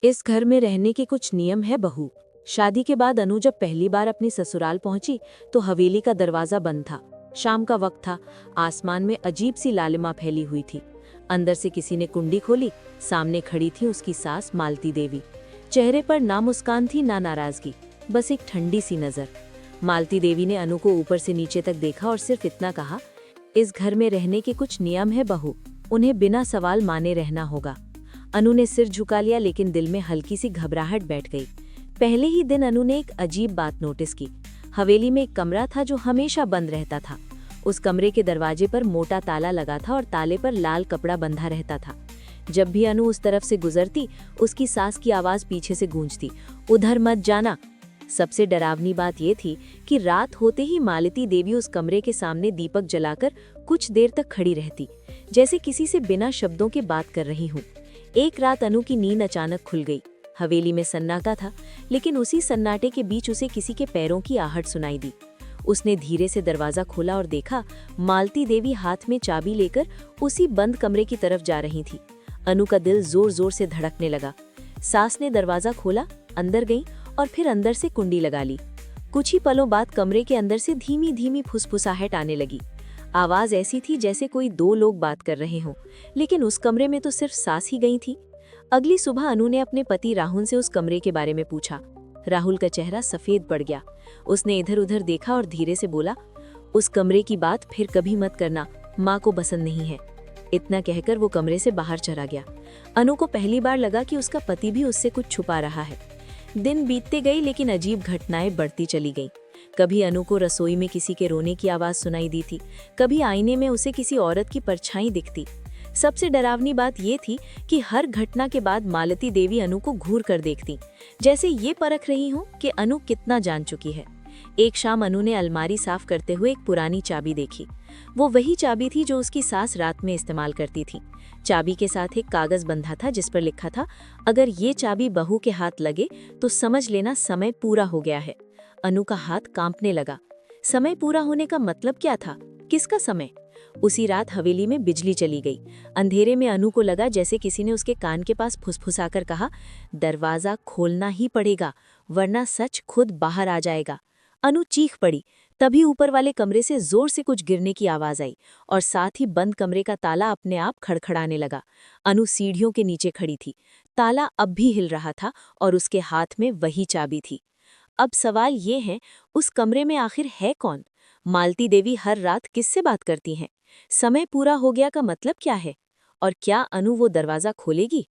इस घर में रहने के कुछ नियम है बहू। शादी के बाद अनु जब पहली बार अपनी ससुराल पहुंची तो हवेली का दरवाजा बंद था। शाम का वक्त था। आसमान में अजीब सी लालिमा फैली हुई थी। अंदर से किसी ने कुंडी खोली। सामने खड़ी थी उसकी सास मालती देवी। चेहरे पर ना मुस्कान थी ना नाराजगी, बस एक ठंडी सी नजर। मालती देवी ने अनु को ऊपर से नीचे तक देखा और सिर्फ इतना कहा, इस घर में रहने के कुछ नियम है बहू, उन्हें बिना सवाल माने रहना होगा। अनु ने सिर झुका लिया, लेकिन दिल में हल्की सी घबराहट बैठ गई। पहले ही दिन अनु ने एक अजीब बात नोटिस की। हवेली में एक कमरा था जो हमेशा बंद रहता था। उस कमरे के दरवाजे पर मोटा ताला लगा था और ताले पर लाल कपड़ा बंधा रहता था। जब भी अनु उस तरफ से गुजरती, उसकी सास की आवाज पीछे से गूंजती, उधर मत जाना। सबसे डरावनी बात यह थी कि रात होते ही मालती देवी उस कमरे के सामने दीपक जलाकर कुछ देर तक खड़ी रहती, जैसे किसी से बिना शब्दों के बात कर रही हूँ। एक रात अनु की नींद अचानक खुल गई। हवेली में सन्नाटा था, लेकिन उसी सन्नाटे के बीच उसे किसी के पैरों की आहट सुनाई दी। उसने धीरे से दरवाजा खोला और देखा, मालती देवी हाथ में चाबी लेकर उसी बंद कमरे की तरफ जा रही थी। अनु का दिल जोर जोर से धड़कने लगा। सास ने दरवाजा खोला, अंदर गई और फिर अंदर से कुंडी लगा ली। कुछ ही पलों बाद कमरे के अंदर से धीमी धीमी फुसफुसाहट आने लगी। आवाज ऐसी थी जैसे कोई दो लोग बात कर रहे हों, लेकिन उस कमरे में तो सिर्फ सास ही गई थी। अगली सुबह अनु ने अपने पति राहुल से उस कमरे के बारे में पूछा। राहुल का चेहरा सफेद पड़ गया। उसने इधर उधर देखा और धीरे से बोला, उस कमरे की बात फिर कभी मत करना, माँ को पसंद नहीं है। इतना कहकर वो कमरे से बाहर चला गया। अनु को पहली बार लगा कि उसका पति भी उससे कुछ छुपा रहा है। दिन बीतते गई, लेकिन अजीब घटनाएं बढ़ती चली गईं। कभी अनु को रसोई में किसी के रोने की आवाज सुनाई दी थी, कभी आईने में उसे किसी औरत की परछाई दिखती। सबसे डरावनी बात ये थी कि हर घटना के बाद मालती देवी अनु को घूर कर देखती, जैसे ये परख रही हो कि अनु कितना जान चुकी है। एक शाम अनु ने अलमारी साफ करते हुए एक पुरानी चाबी देखी। वो वही चाबी थी जो उसकी सास रात में इस्तेमाल करती थी। चाबी के साथ एक कागज बंधा था जिस पर लिखा था, अगर ये चाबी बहू के हाथ लगे तो समझ लेना समय पूरा हो गया है। अनु का हाथ कांपने लगा। समय पूरा होने का मतलब क्या था? किसका समय? उसी रात हवेली में बिजली चली गई। अंधेरे में अनु को लगा जैसे किसी ने उसके कान के पास फुसफुसाकर कहा, दरवाजा खोलना ही पड़ेगा, वरना सच खुद बाहर आ जाएगा। अनु चीख पड़ी। तभी ऊपर वाले कमरे से जोर से कुछ गिरने की आवाज आई और साथ ही बंद कमरे का ताला अपने आप खड़खड़ाने लगा। अनु सीढ़ियों के नीचे खड़ी थी। ताला अब भी हिल रहा था और उसके हाथ में वही चाबी थी। अब सवाल ये है, उस कमरे में आखिर है कौन? मालती देवी हर रात किससे बात करती हैं? समय पूरा हो गया का मतलब क्या है? और क्या अनु वो दरवाजा खोलेगी?